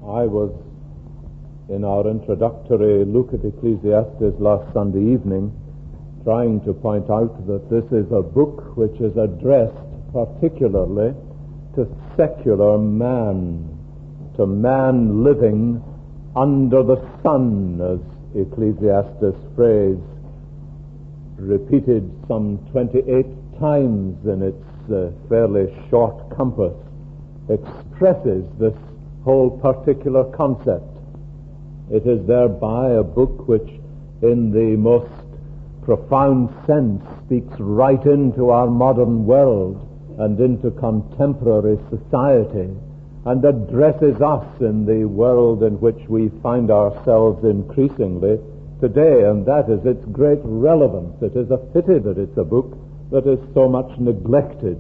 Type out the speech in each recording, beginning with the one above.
I was in our introductory look at Ecclesiastes last Sunday evening trying to point out that this is a book which is addressed particularly to secular man, to man living under the sun, as Ecclesiastes phrase, repeated some 28 times in its fairly short compass, expresses this whole particular concept. It is thereby a book which, in the most profound sense, speaks right into our modern world and into contemporary society, and addresses us in the world in which we find ourselves increasingly today, and that is its great relevance. It is a pity that it's a book that is so much neglected.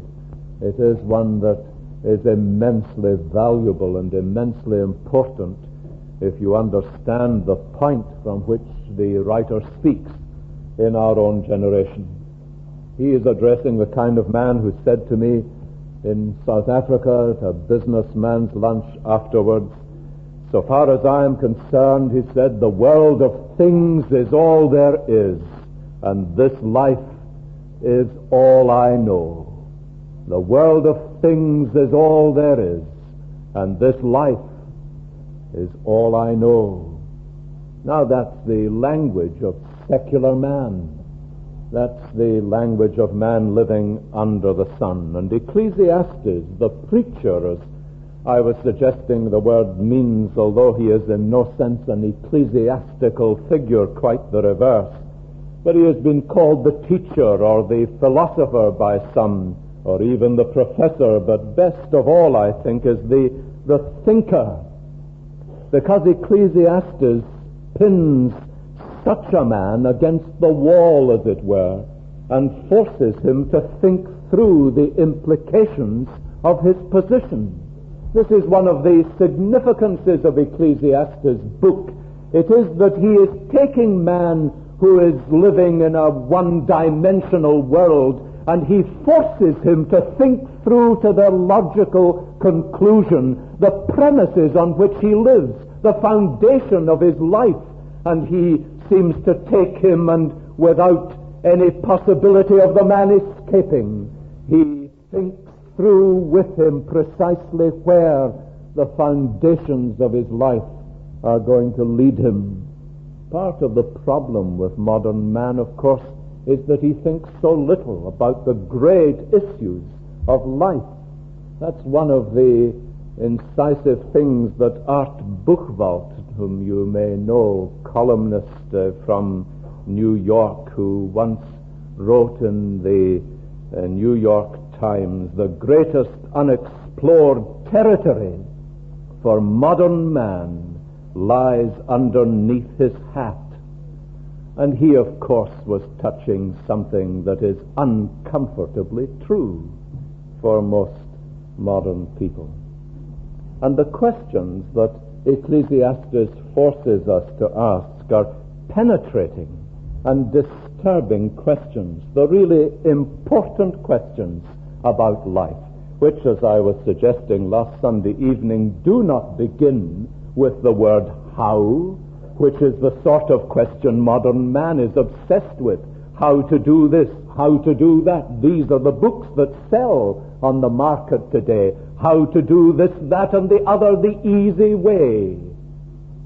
It is one that is immensely valuable and immensely important if you understand the point from which the writer speaks in our own generation. He is addressing the kind of man who said to me in South Africa at a businessman's lunch afterwards, "So far as I am concerned," he said, "the world of things is all there is, and this life is all I know. The world of things is all there is, and this life is all I know." Now that's the language of secular man. That's the language of man living under the sun. And Ecclesiastes, the preacher, as I was suggesting the word means, although he is in no sense an ecclesiastical figure, quite the reverse, but he has been called the teacher or the philosopher by some, or even the professor, but best of all, I think, is the thinker, because Ecclesiastes pins such a man against the wall, as it were, and forces him to think through the implications of his position. This is one of the significances of Ecclesiastes' book. It is that he is taking man who is living in a one-dimensional world, and he forces him to think through to their logical conclusion the premises on which he lives, the foundation of his life, and he seems to take him, and without any possibility of the man escaping, he thinks through with him precisely where the foundations of his life are going to lead him. Part of the problem with modern man, of course, is that he thinks so little about the great issues of life. That's one of the incisive things that Art Buchwald, whom you may know, columnist from New York, who once wrote in the New York Times, "The greatest unexplored territory for modern man lies underneath his hat." And he, of course, was touching something that is uncomfortably true for most modern people. And the questions that Ecclesiastes forces us to ask are penetrating and disturbing questions, the really important questions about life, which, as I was suggesting last Sunday evening, do not begin with the word how, which is the sort of question modern man is obsessed with. How to do this, how to do that. These are the books that sell on the market today. How to do this, that, and the other the easy way.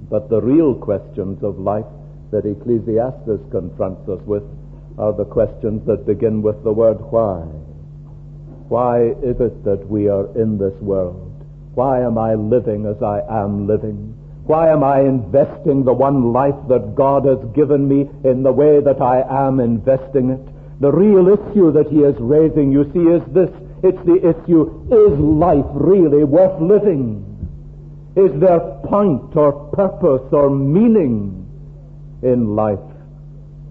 But the real questions of life that Ecclesiastes confronts us with are the questions that begin with the word why. Why is it that we are in this world? Why am I living as I am living? Why am I investing the one life that God has given me in the way that I am investing it? The real issue that he is raising, you see, is this. It's the issue, is life really worth living? Is there point or purpose or meaning in life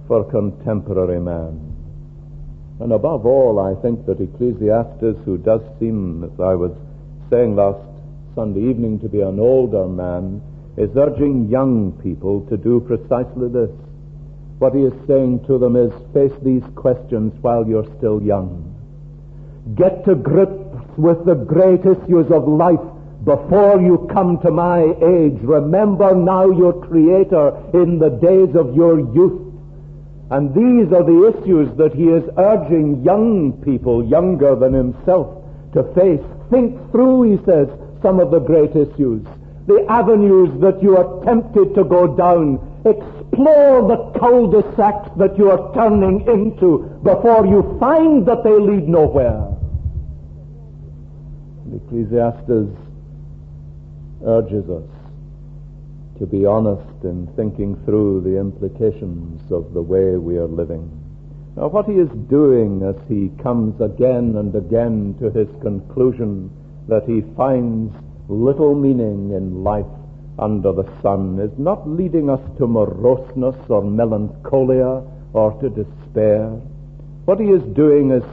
for contemporary man? And above all, I think that Ecclesiastes, who does seem, as I was saying last Sunday evening, to be an older man, is urging young people to do precisely this. What he is saying to them is, face these questions while you're still young. Get to grips with the great issues of life before you come to my age. Remember now your Creator in the days of your youth. And these are the issues that he is urging young people, younger than himself, to face. Think through, he says, some of the great issues, the avenues that you are tempted to go down. Explore the cul-de-sacs that you are turning into before you find that they lead nowhere. Ecclesiastes urges us to be honest in thinking through the implications of the way we are living. Now, what he is doing as he comes again and again to his conclusion that he finds little meaning in life under the sun is not leading us to moroseness or melancholia or to despair. What he is doing is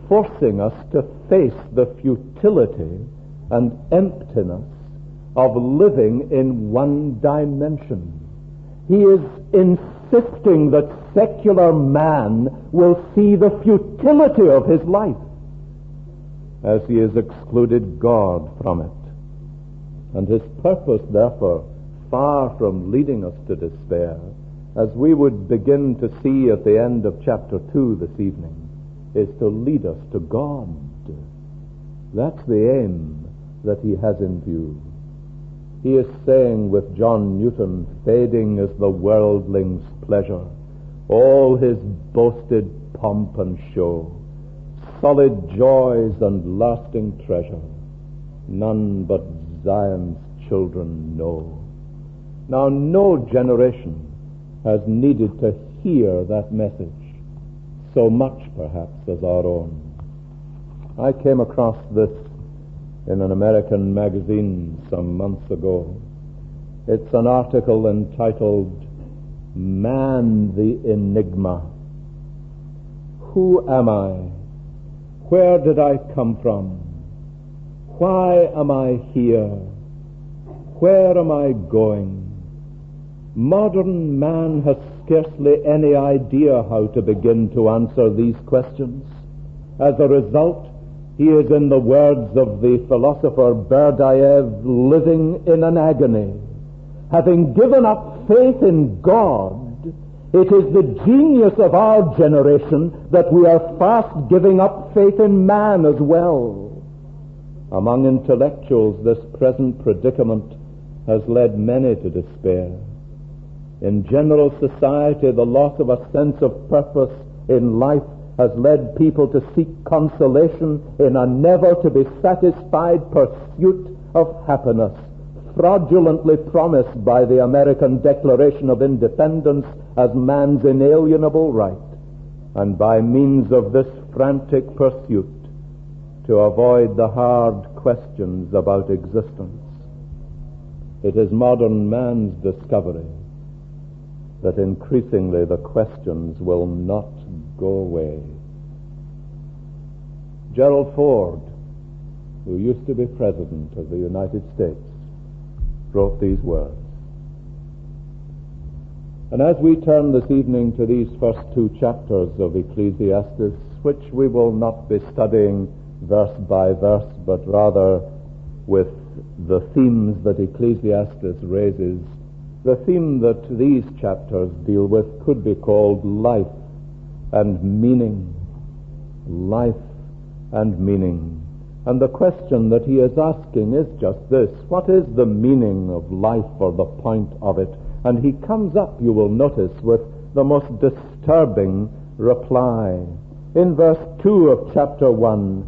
forcing us to face the futility and emptiness of living in one dimension. He is insisting that secular man will see the futility of his life as he has excluded God from it. And his purpose, therefore, far from leading us to despair, as we would begin to see at the end of chapter 2 this evening, is to lead us to God. That's the aim that he has in view. He is saying with John Newton, fading is the worldling's pleasure, all his boasted pomp and show, solid joys and lasting treasure, none but Zion's children know. Now, no generation has needed to hear that message so much, perhaps, as our own. I came across this in an American magazine some months ago. It's an article entitled, Man the Enigma. Who am I? Where did I come from? Why am I here? Where am I going? Modern man has scarcely any idea how to begin to answer these questions. As a result, he is, in the words of the philosopher Berdyaev, living in an agony. Having given up faith in God, it is the genius of our generation that we are fast giving up faith in man as well. Among intellectuals, this present predicament has led many to despair. In general society, the loss of a sense of purpose in life has led people to seek consolation in a never-to-be-satisfied pursuit of happiness, fraudulently promised by the American Declaration of Independence as man's inalienable right, and by means of this frantic pursuit to avoid the hard questions about existence. It is modern man's discovery that increasingly the questions will not go away. Gerald Ford, who used to be President of the United States, wrote these words. And as we turn this evening to these first two chapters of Ecclesiastes, which we will not be studying verse by verse, but rather with the themes that Ecclesiastes raises, the theme that these chapters deal with could be called life and meaning. Life and meaning. And the question that he is asking is just this: what is the meaning of life, or the point of it? And he comes up, you will notice, with the most disturbing reply. In verse 2 of chapter 1,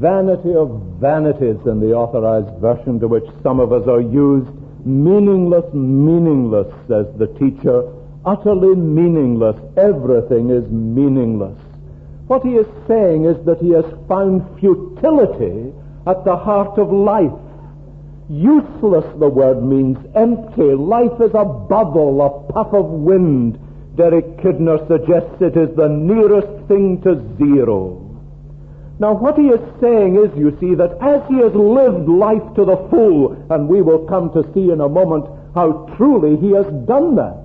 vanity of vanities in the Authorized Version, to which some of us are used, meaningless, meaningless, says the teacher, utterly meaningless. Everything is meaningless. What he is saying is that he has found futility at the heart of life. Useless, the word means empty. Life is a bubble, a puff of wind. Derek Kidner suggests it is the nearest thing to zero. Now, what he is saying is, you see, that as he has lived life to the full, and we will come to see in a moment how truly he has done that,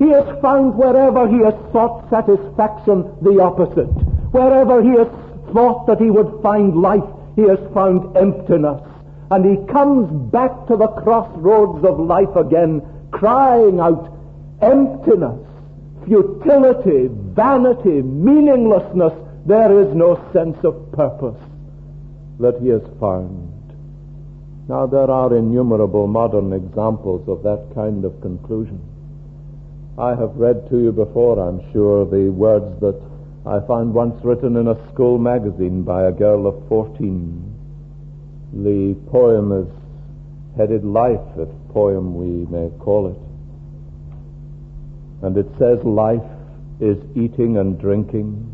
he has found wherever he has sought satisfaction the opposite. Wherever he has thought that he would find life, he has found emptiness. And he comes back to the crossroads of life again, crying out, emptiness, futility, vanity, meaninglessness. There is no sense of purpose that he has found. Now, there are innumerable modern examples of that kind of conclusion. I have read to you before, I'm sure, the words that I found once written in a school magazine by a girl of 14. The poem is headed Life, if poem we may call it. And it says, life is eating and drinking,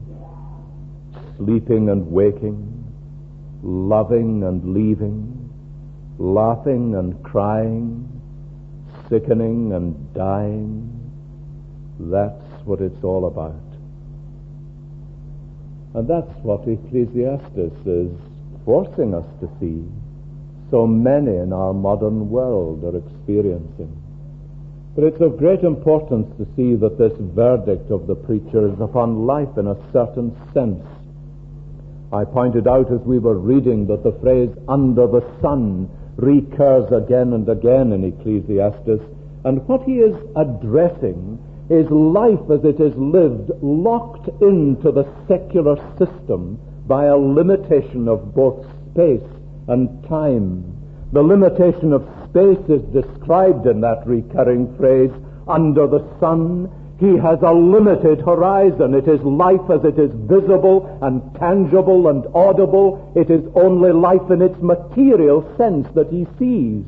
sleeping and waking, loving and leaving, laughing and crying, sickening and dying. That's what it's all about. And that's what Ecclesiastes is forcing us to see. So many in our modern world are experiencing. But it's of great importance to see that this verdict of the preacher is upon life in a certain sense. I pointed out as we were reading that the phrase under the sun recurs again and again in Ecclesiastes, and what he is addressing is life as it is lived, locked into the secular system by a limitation of both space and time. The limitation of space is described in that recurring phrase, under the sun. He has a limited horizon. It is life as it is visible and tangible and audible. It is only life in its material sense that he sees.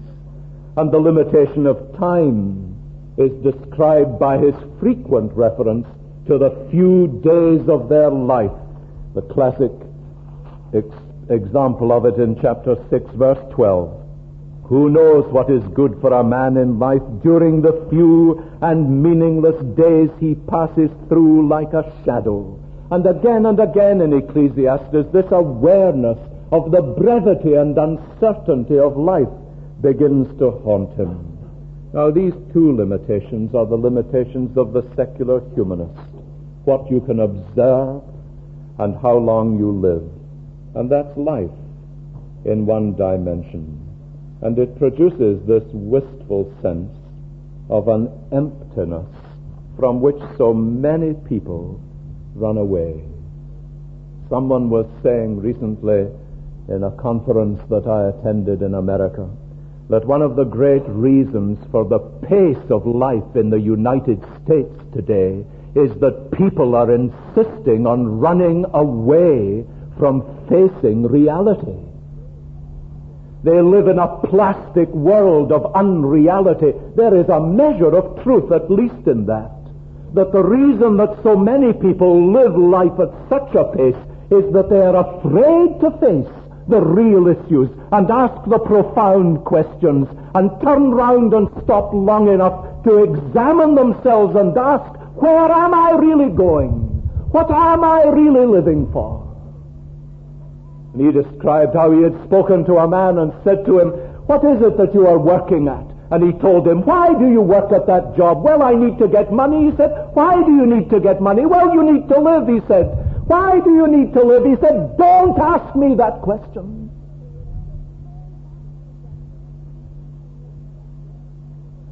And the limitation of time is described by his frequent reference to the few days of their life. The classic example of it in chapter 6, verse 12. Who knows what is good for a man in life during the few and meaningless days he passes through like a shadow? And again in Ecclesiastes, this awareness of the brevity and uncertainty of life begins to haunt him. Now, these two limitations are the limitations of the secular humanist. What you can observe and how long you live. And that's life in one dimension. And it produces this wistful sense of an emptiness from which so many people run away. Someone was saying recently in a conference that I attended in America that one of the great reasons for the pace of life in the United States today is that people are insisting on running away from facing reality. They live in a plastic world of unreality. There is a measure of truth, at least in that the reason that so many people live life at such a pace is that they are afraid to face the real issues and ask the profound questions and turn round and stop long enough to examine themselves and ask, where am I really going? What am I really living for? And he described how he had spoken to a man and said to him, what is it that you are working at? And he told him, why do you work at that job? Well, I need to get money. He said, why do you need to get money? Well, you need to live, he said. Why do you need to live? He said, don't ask me that question.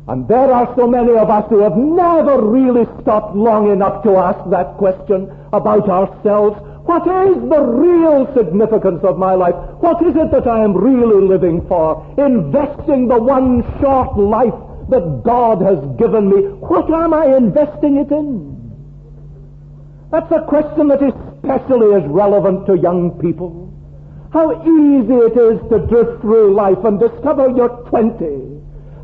And there are so many of us who have never really stopped long enough to ask that question about ourselves. What is the real significance of my life? What is it that I am really living for? Investing the one short life that God has given me, what am I investing it in? That's a question that especially is relevant to young people. How easy it is to drift through life and discover you're 20,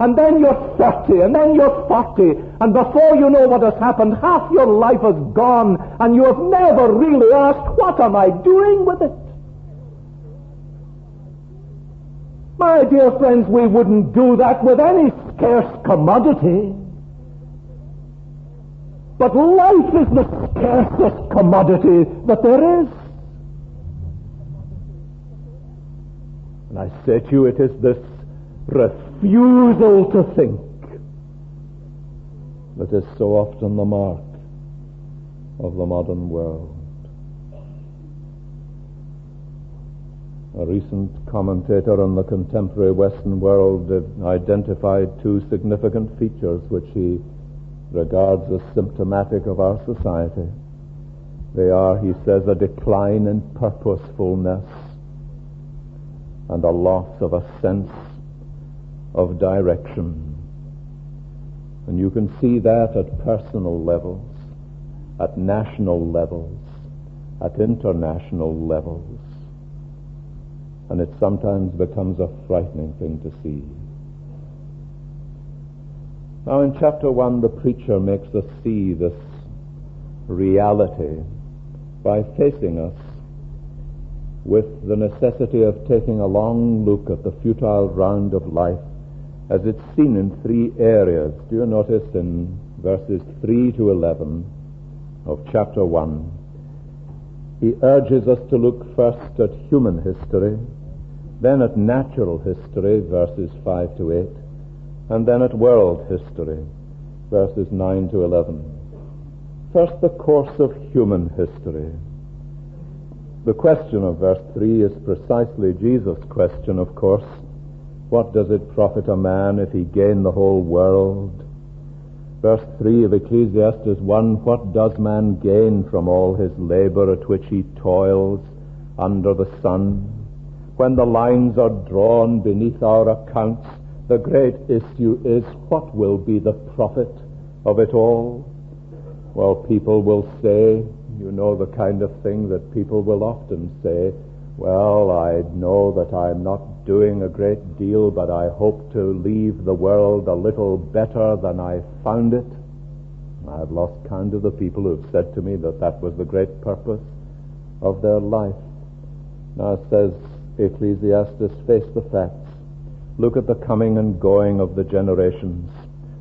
and then you're 30, and then you're 40, and before you know what has happened, half your life is gone, and you have never really asked, what am I doing with it? My dear friends, we wouldn't do that with any scarce commodity. But life is the scarcest commodity that there is. And I say to you, it is this refusal to think that is so often the mark of the modern world. A recent commentator on the contemporary Western world identified two significant features which he regards as symptomatic of our society. They are, he says, a decline in purposefulness and a loss of a sense of direction. And you can see that at personal levels, at national levels, at international levels. And it sometimes becomes a frightening thing to see. Now in chapter 1, the preacher makes us see this reality by facing us with the necessity of taking a long look at the futile round of life as it's seen in three areas. Do you notice in verses 3 to 11 of chapter 1, he urges us to look first at human history, then at natural history, verses 5 to 8, and then at world history, verses 9 to 11. First, the course of human history. The question of verse 3 is precisely Jesus' question, of course. What does it profit a man if he gain the whole world? Verse 3 of Ecclesiastes 1, what does man gain from all his labor at which he toils under the sun? When the lines are drawn beneath our accounts, the great issue is, what will be the profit of it all? Well, people will say, you know the kind of thing that people will often say, well, I know that I'm not doing a great deal, but I hope to leave the world a little better than I found it. I've lost count of the people who have said to me that that was the great purpose of their life. Now it says, Ecclesiastes, face the facts. Look at the coming and going of the generations.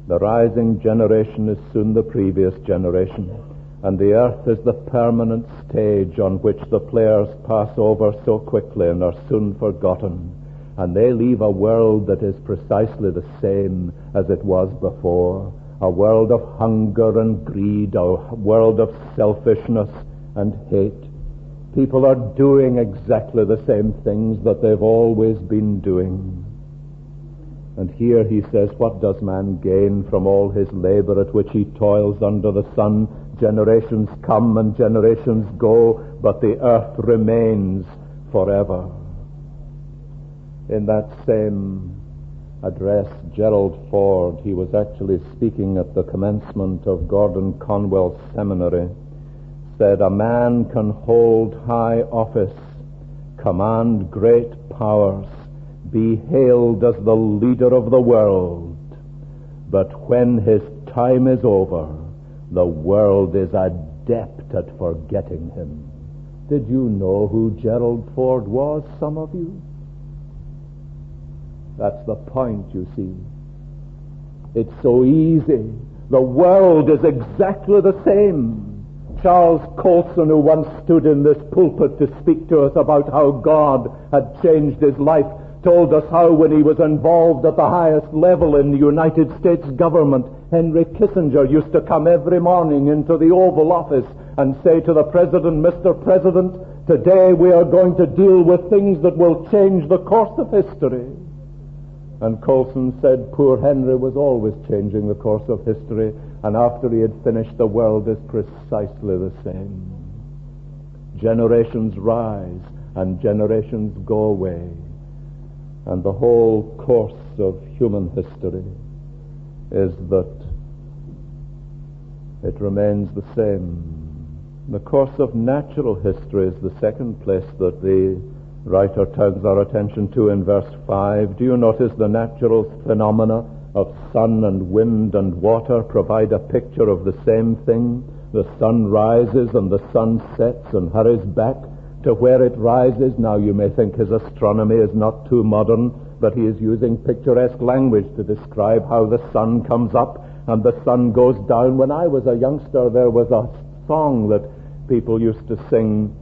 The rising generation is soon the previous generation, and the earth is the permanent stage on which the players pass over so quickly and are soon forgotten, and they leave a world that is precisely the same as it was before, a world of hunger and greed, a world of selfishness and hate. People are doing exactly the same things that they've always been doing. And here he says, what does man gain from all his labor at which he toils under the sun? Generations come and generations go, but the earth remains forever. In that same address, Gerald Ford, he was actually speaking at the commencement of Gordon Conwell's seminary, said, a man can hold high office, command great powers, be hailed as the leader of the world, but when his time is over, the world is adept at forgetting him. Did you know who Gerald Ford was, some of you? That's the point, you see. It's so easy. The world is exactly the same. Charles Colson, who once stood in this pulpit to speak to us about how God had changed his life, told us how when he was involved at the highest level in the United States government, Henry Kissinger used to come every morning into the Oval Office and say to the President, Mr. President, today we are going to deal with things that will change the course of history. And Colson said poor Henry was always changing the course of history, and after he had finished, the world is precisely the same. Generations rise and generations go away, and the whole course of human history is that it remains the same. The course of natural history is the second place that the writer turns our attention to in verse 5. Do you notice the natural phenomena of sun and wind and water provide a picture of the same thing? The sun rises and the sun sets and hurries back to where it rises. Now you may think his astronomy is not too modern, but he is using picturesque language to describe how the sun comes up and the sun goes down. When I was a youngster, there was a song that people used to sing,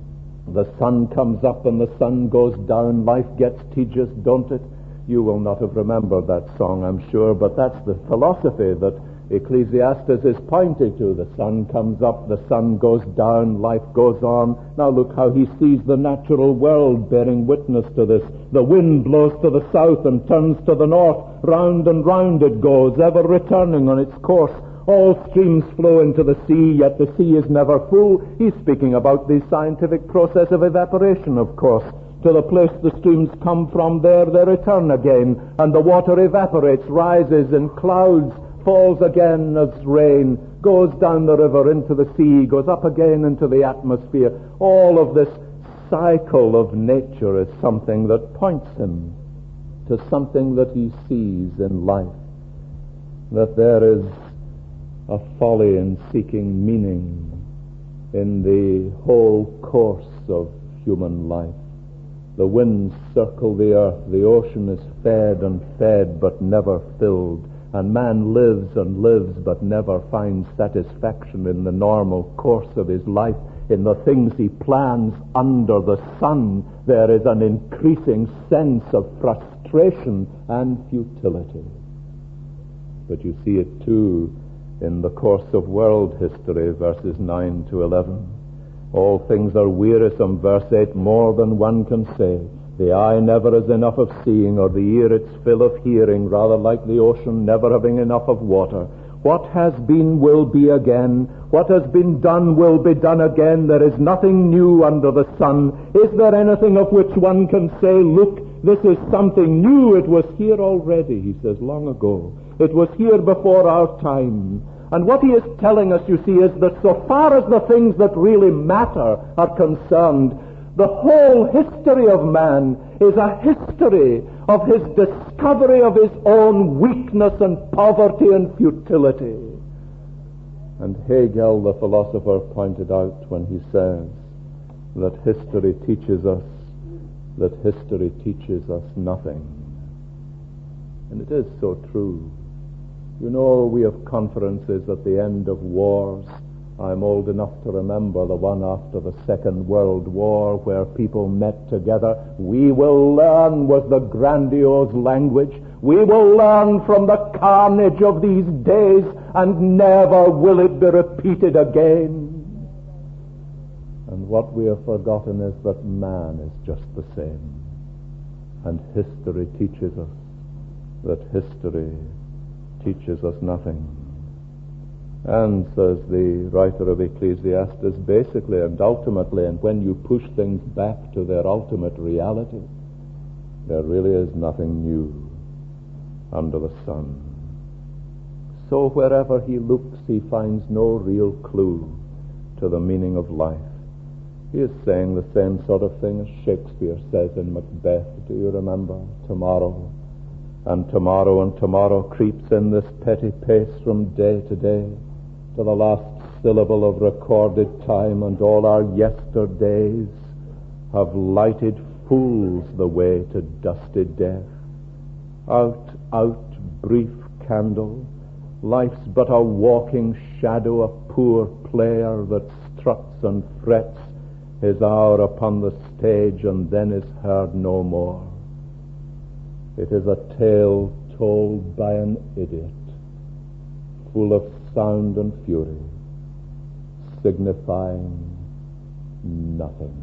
the sun comes up and the sun goes down, life gets tedious, don't it? You will not have remembered that song, I'm sure, but that's the philosophy that Ecclesiastes is pointing to. The sun comes up, the sun goes down, life goes on. Now look how he sees the natural world bearing witness to this. The wind blows to the south and turns to the north. Round and round it goes, ever returning on its course. All streams flow into the sea, yet the sea is never full. He's speaking about the scientific process of evaporation, of course. To the place the streams come from, there they return again, and the water evaporates, rises in clouds, falls again as rain, goes down the river into the sea, goes up again into the atmosphere. All of this cycle of nature is something that points him to something that he sees in life, that there is a folly in seeking meaning in the whole course of human life. The winds circle the earth, the ocean is fed and fed but never filled, and man lives and lives but never finds satisfaction in the normal course of his life. In the things he plans under the sun, there is an increasing sense of frustration and futility. But you see it too in the course of world history, verses 9 to 11. All things are wearisome, verse 8, more than one can say. The eye never has enough of seeing, or the ear its fill of hearing, rather like the ocean never having enough of water. What has been will be again. What has been done will be done again. There is nothing new under the sun. Is there anything of which one can say, look, this is something new. It was here already, he says, long ago. It was here before our time. And what he is telling us, you see, is that so far as the things that really matter are concerned, the whole history of man is a history of his discovery of his own weakness and poverty and futility. And Hegel, the philosopher, pointed out when he says that history teaches us nothing. And it is so true. You know, we have conferences at the end of wars. I'm old enough to remember the one after the Second World War where people met together. We will learn was the grandiose language. We will learn from the carnage of these days, and never will it be repeated again. And what we have forgotten is that man is just the same. And history teaches us that history teaches us nothing. And, says the writer of Ecclesiastes, basically and ultimately, and when you push things back to their ultimate reality, there really is nothing new under the sun. So wherever he looks, he finds no real clue to the meaning of life. He is saying the same sort of thing as Shakespeare says in Macbeth. Do you remember? Tomorrow. And tomorrow creeps in this petty pace from day to day, to the last syllable of recorded time, and all our yesterdays have lighted fools the way to dusty death. Out, brief candle, life's but a walking shadow, a poor player that struts and frets his hour upon the stage and then is heard no more. It is a tale told by an idiot, full of sound and fury, signifying nothing.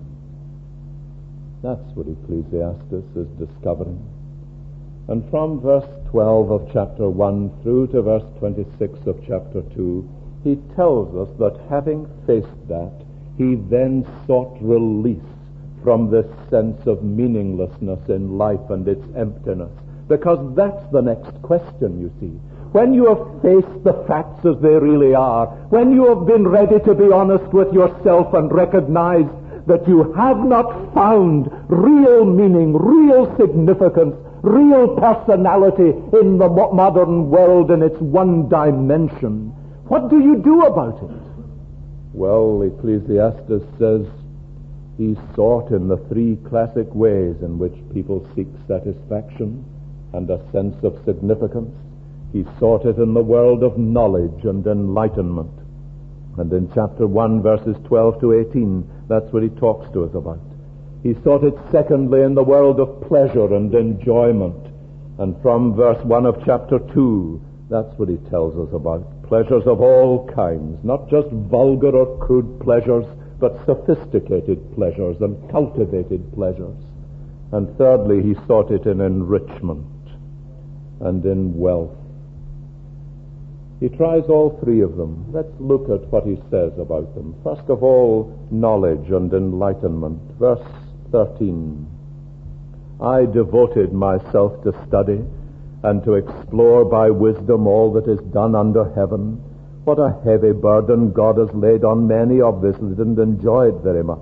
That's what Ecclesiastes is discovering. And from verse 12 of chapter 1 through to verse 26 of chapter 2, he tells us that having faced that, he then sought release from this sense of meaninglessness in life and its emptiness. Because that's the next question, you see. When you have faced the facts as they really are, when you have been ready to be honest with yourself and recognized that you have not found real meaning, real significance, real personality in the modern world in its one dimension, what do you do about it? Well, Ecclesiastes says he sought in the three classic ways in which people seek satisfaction and a sense of significance. He sought it in the world of knowledge and enlightenment. And in chapter 1, verses 12 to 18, that's what he talks to us about. He sought it secondly in the world of pleasure and enjoyment. And from verse 1 of chapter 2 That's what he tells us about. Pleasures of all kinds, not just vulgar or crude pleasures, but sophisticated pleasures and cultivated pleasures. And thirdly, he sought it in enrichment and in wealth. He tries all three of them. Let's look at what he says about them. First of all, knowledge and enlightenment. Verse 13. I devoted myself to study and to explore by wisdom all that is done under heaven. What a heavy burden God has laid on many. Obviously didn't enjoy it very much.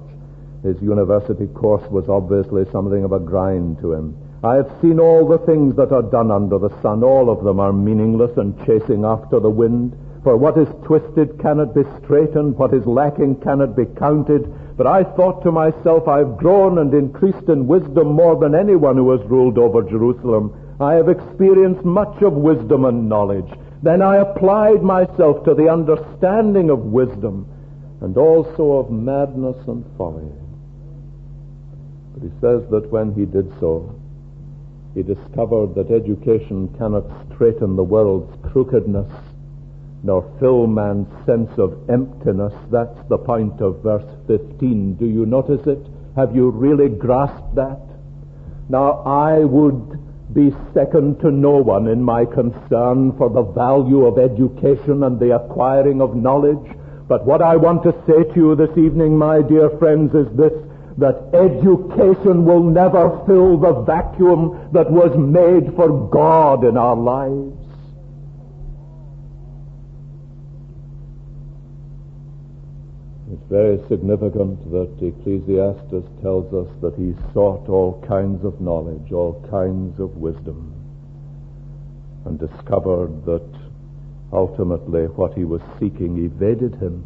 His university course was obviously something of a grind to him. I have seen all the things that are done under the sun. All of them are meaningless and chasing after the wind. For what is twisted cannot be straightened. What is lacking cannot be counted. But I thought to myself, I have grown and increased in wisdom more than anyone who has ruled over Jerusalem. I have experienced much of wisdom and knowledge. Then I applied myself to the understanding of wisdom and also of madness and folly. But he says that when he did so, he discovered that education cannot straighten the world's crookedness, nor fill man's sense of emptiness. That's the point of verse 15. Do you notice it? Have you really grasped that? Now, I would be second to no one in my concern for the value of education and the acquiring of knowledge. But what I want to say to you this evening, my dear friends, is this: that education will never fill the vacuum that was made for God in our lives. It's very significant that Ecclesiastes tells us that he sought all kinds of knowledge, all kinds of wisdom, and discovered that ultimately what he was seeking evaded him,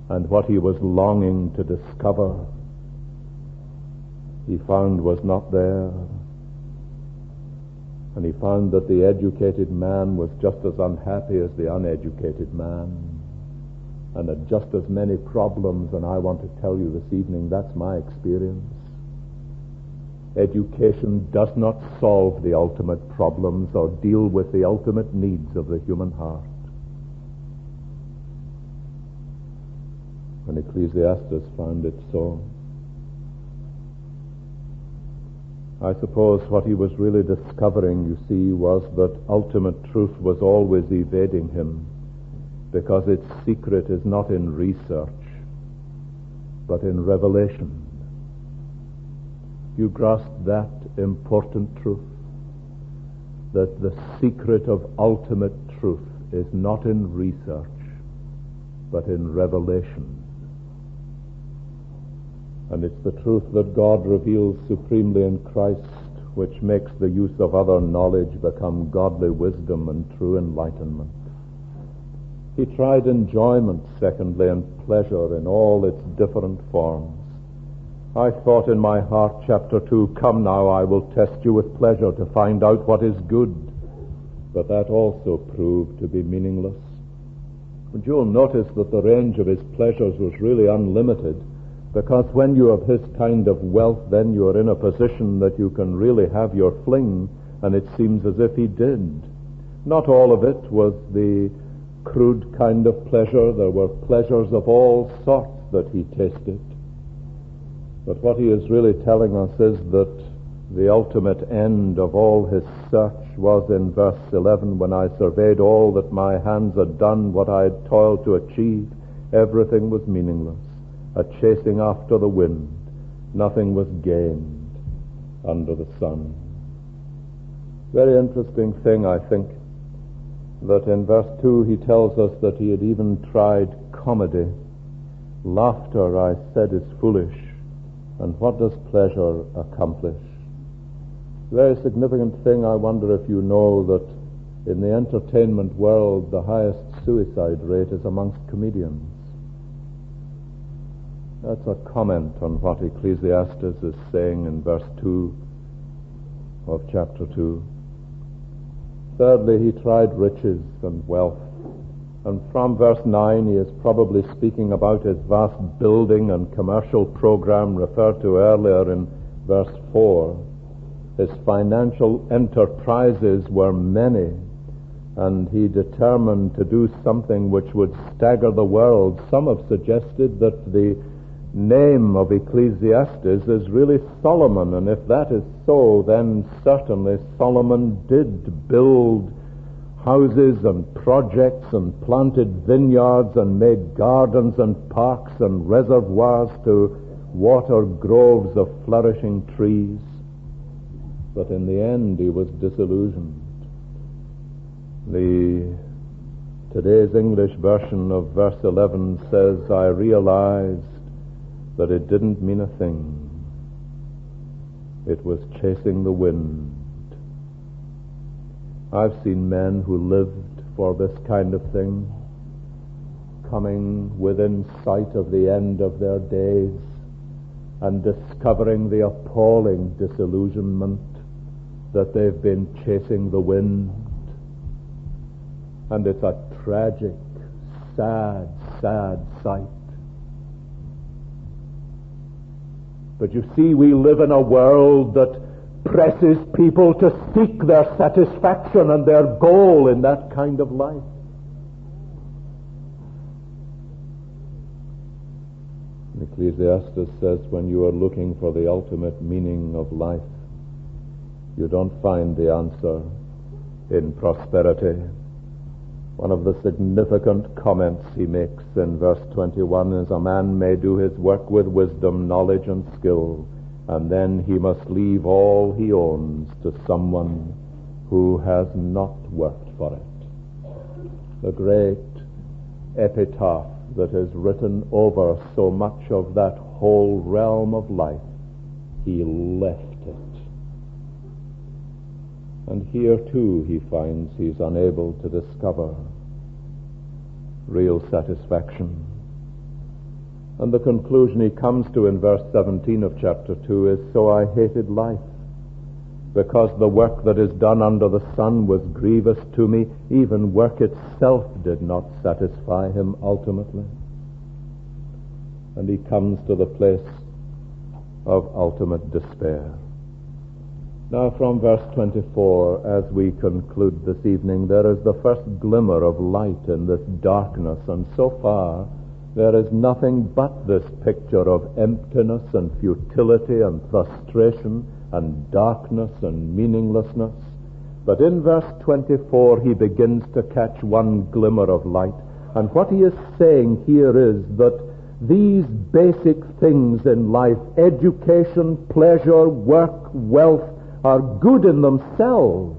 and what he was longing to discover he found was not there. And he found that the educated man was just as unhappy as the uneducated man, and had just as many problems. And I want to tell you this evening, that's my experience. Education does not solve the ultimate problems or deal with the ultimate needs of the human heart. And Ecclesiastes found it so. I suppose what he was really discovering, you see, was that ultimate truth was always evading him, because its secret is not in research, but in revelation. You grasp that important truth, that the secret of ultimate truth is not in research, but in revelation. And it's the truth that God reveals supremely in Christ which makes the use of other knowledge become godly wisdom and true enlightenment. He tried enjoyment, secondly, and pleasure in all its different forms. I thought in my heart, chapter 2, come now, I will test you with pleasure to find out what is good. But that also proved to be meaningless. And you'll notice that the range of his pleasures was really unlimited, because when you have his kind of wealth, then you are in a position that you can really have your fling, and it seems as if he did. Not all of it was the crude kind of pleasure. There were pleasures of all sorts that he tasted. But what he is really telling us is that the ultimate end of all his search was in verse 11, when I surveyed all that my hands had done, what I had toiled to achieve, everything was meaningless, a chasing after the wind. Nothing was gained under the sun. Very interesting thing, I think, that in verse 2 he tells us that he had even tried comedy. Laughter, I said, is foolish, and what does pleasure accomplish? Very significant thing. I wonder if you know that in the entertainment world the highest suicide rate is amongst comedians. That's a comment on what Ecclesiastes is saying in verse 2 of chapter 2. Thirdly, he tried riches and wealth. And from verse 9, he is probably speaking about his vast building and commercial program referred to earlier in verse 4. His financial enterprises were many, and he determined to do something which would stagger the world. Some have suggested that the name of Ecclesiastes is really Solomon, and if that is so, then certainly Solomon did build houses and projects and planted vineyards and made gardens and parks and reservoirs to water groves of flourishing trees. But in the end, he was disillusioned. Today's English version of verse 11 says, I realized that it didn't mean a thing. It was chasing the wind. I've seen men who lived for this kind of thing, coming within sight of the end of their days and discovering the appalling disillusionment that they've been chasing the wind. And it's a tragic, sad, sad sight. But you see, we live in a world that presses people to seek their satisfaction and their goal in that kind of life. Ecclesiastes says when you are looking for the ultimate meaning of life, you don't find the answer in prosperity. One of the significant comments he makes in verse 21 is, a man may do his work with wisdom, knowledge, and skill, and then he must leave all he owns to someone who has not worked for it. The great epitaph that is written over so much of that whole realm of life, he left it. And here too he finds he's unable to discover real satisfaction. And the conclusion he comes to in verse 17 of chapter 2 is, so I hated life, because the work that is done under the sun was grievous to me. Even work itself did not satisfy him ultimately. And he comes to the place of ultimate despair. Now from verse 24, as we conclude this evening, there is the first glimmer of light in this darkness, and so far there is nothing but this picture of emptiness and futility and frustration and darkness and meaninglessness. But in verse 24 he begins to catch one glimmer of light, and what he is saying here is that these basic things in life, education, pleasure, work, wealth, are good in themselves,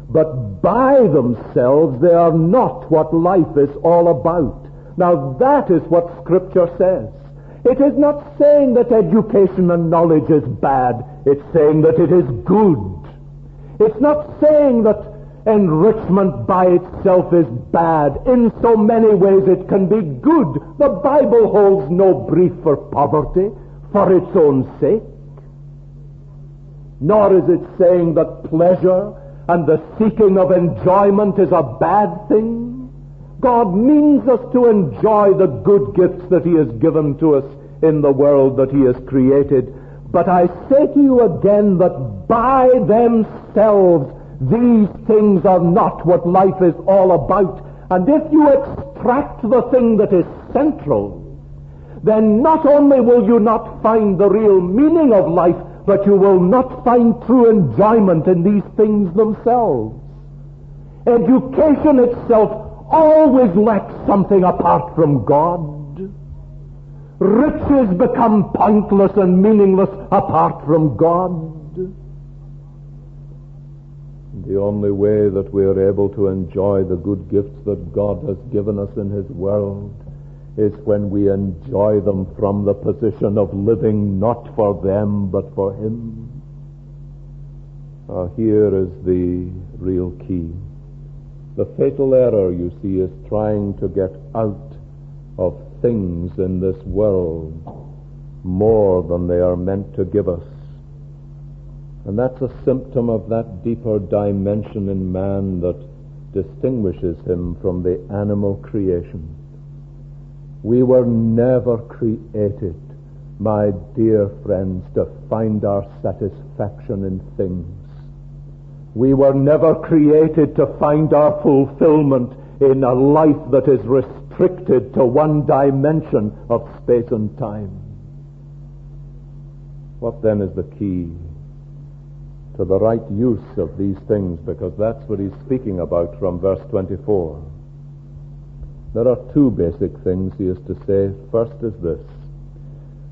but by themselves they are not what life is all about. Now that is what Scripture says. It is not saying that education and knowledge is bad. It's saying that it is good. It's not saying that enrichment by itself is bad. In so many ways it can be good. The Bible holds no brief for poverty for its own sake. Nor is it saying that pleasure and the seeking of enjoyment is a bad thing. God means us to enjoy the good gifts that he has given to us in the world that he has created. But I say to you again that by themselves these things are not what life is all about. And if you extract the thing that is central, then not only will you not find the real meaning of life, but you will not find true enjoyment in these things themselves. Education itself always lacks something apart from God. Riches become pointless and meaningless apart from God. The only way that we are able to enjoy the good gifts that God has given us in his world is when we enjoy them from the position of living not for them but for him. Here is the real key. The fatal error, you see, is trying to get out of things in this world more than they are meant to give us. And that's a symptom of that deeper dimension in man that distinguishes him from the animal creation. We were never created, my dear friends, to find our satisfaction in things. We were never created to find our fulfillment in a life that is restricted to one dimension of space and time. What then is the key to the right use of these things? Because that's what he's speaking about from verse 24. There are two basic things he is to say. First is this: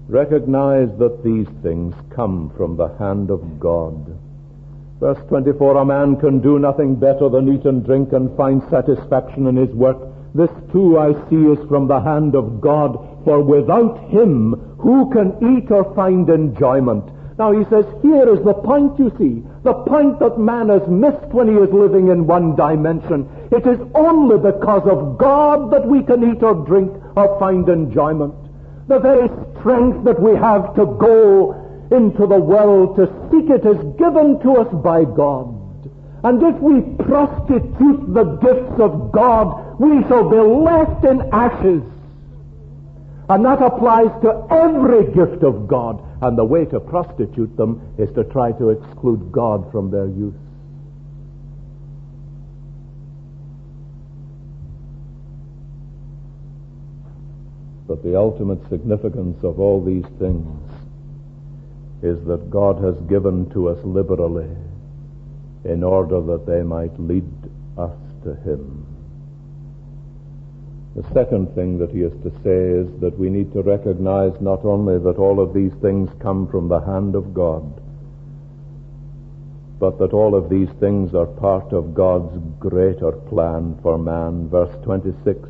recognize that these things come from the hand of God. Verse 24, a man can do nothing better than eat and drink and find satisfaction in his work. This too I see is from the hand of God, for without him who can eat or find enjoyment? Now he says, here is the point, you see, the point that man has missed when he is living in one dimension. It is only because of God that we can eat or drink or find enjoyment. The very strength that we have to go into the world to seek it is given to us by God. And if we prostitute the gifts of God, we shall be left in ashes. And that applies to every gift of God. And the way to prostitute them is to try to exclude God from their use. But the ultimate significance of all these things is that God has given to us liberally in order that they might lead us to him. The second thing that he is to say is that we need to recognize not only that all of these things come from the hand of God, but that all of these things are part of God's greater plan for man. Verse 26,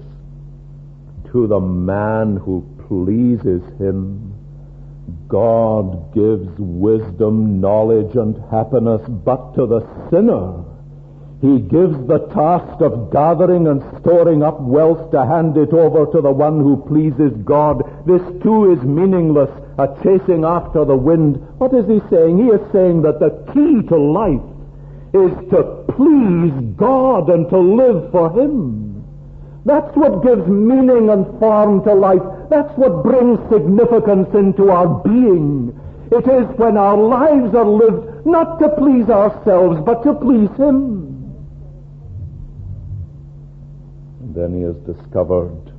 to the man who pleases him, God gives wisdom, knowledge, and happiness, but to the sinner he gives the task of gathering and storing up wealth to hand it over to the one who pleases God. This too is meaningless, a chasing after the wind. What is he saying? He is saying that the key to life is to please God and to live for him. That's what gives meaning and form to life. That's what brings significance into our being. It is when our lives are lived not to please ourselves, but to please him. And then he has discovered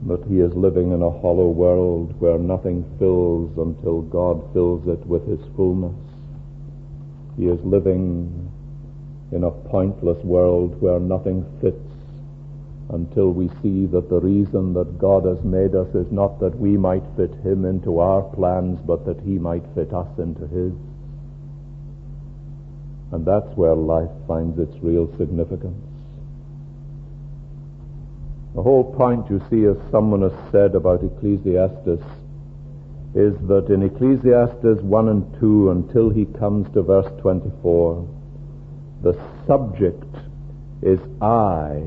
that he is living in a hollow world where nothing fills until God fills it with his fullness. He is living in a pointless world where nothing fits until we see that the reason that God has made us is not that we might fit him into our plans, but that he might fit us into his. And that's where life finds its real significance. The whole point, you see, as someone has said about Ecclesiastes, is that in Ecclesiastes 1 and 2, until he comes to verse 24, the subject is I,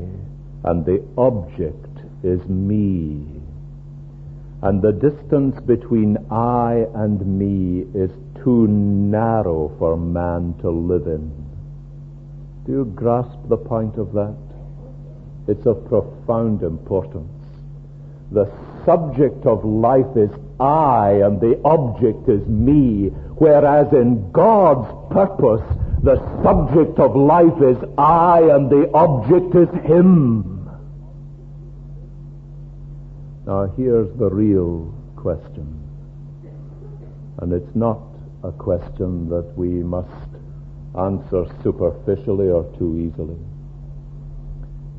and the object is me. And the distance between I and me is too narrow for man to live in. Do you grasp the point of that? It's of profound importance. The subject of life is I, and the object is me, whereas in God's purpose, the subject of life is I, and the object is him. Now here's the real question. And it's not a question that we must answer superficially or too easily.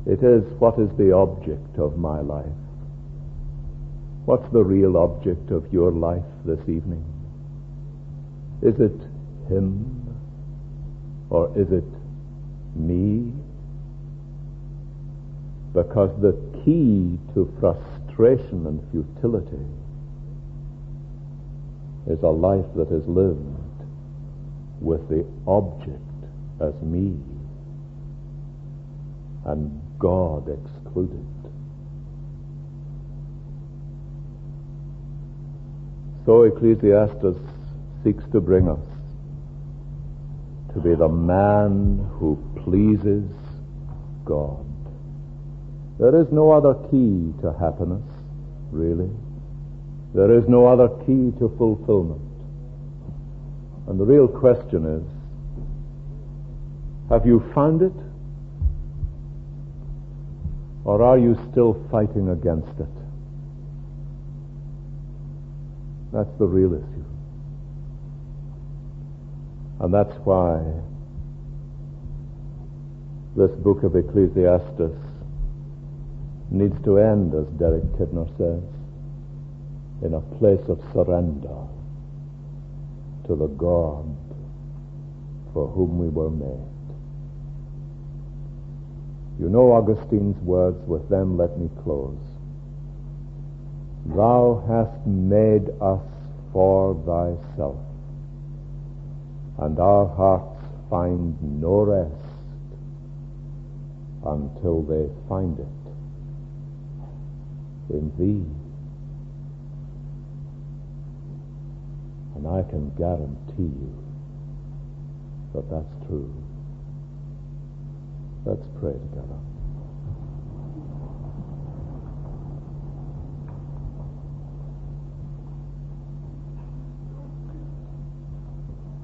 It is, what is the object of my life? What's the real object of your life this evening? Is it him? Or is it me? Because the key to frustration and futility is a life that is lived with the object as me and God excluded. So Ecclesiastes seeks to bring us to be the man who pleases God. There is no other key to happiness, really. There is no other key to fulfillment. And the real question is, Have you found it? Or are you still fighting against it? That's the real issue. And that's why this book of Ecclesiastes needs to end, as Derek Kidner says, in a place of surrender to the God for whom we were made. You know Augustine's words, with them let me close. Thou hast made us for thyself, and our hearts find no rest until they find it in thee. And I can guarantee you that that's true. Let's pray together.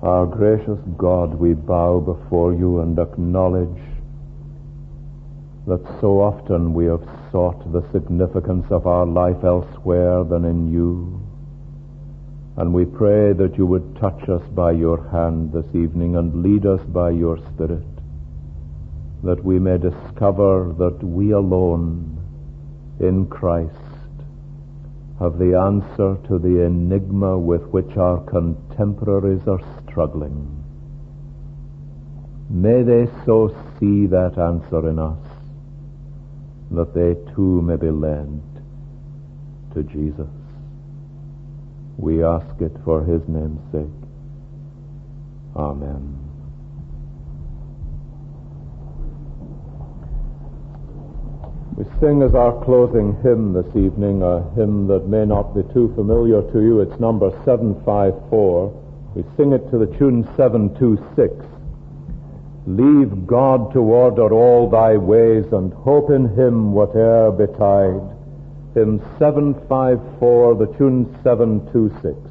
Our gracious God, we bow before you and acknowledge that so often we have sought the significance of our life elsewhere than in you. And we pray that you would touch us by your hand this evening and lead us by your Spirit, that we may discover that we alone in Christ have the answer to the enigma with which our contemporaries are struggling. May they so see that answer in us, that they too may be led to Jesus. We ask it for his name's sake. Amen. We sing as our closing hymn this evening, a hymn that may not be too familiar to you. It's number 754. We sing it to the tune 726. Leave God to order all thy ways, and hope in him whate'er betide. Hymn 754, the tune 726.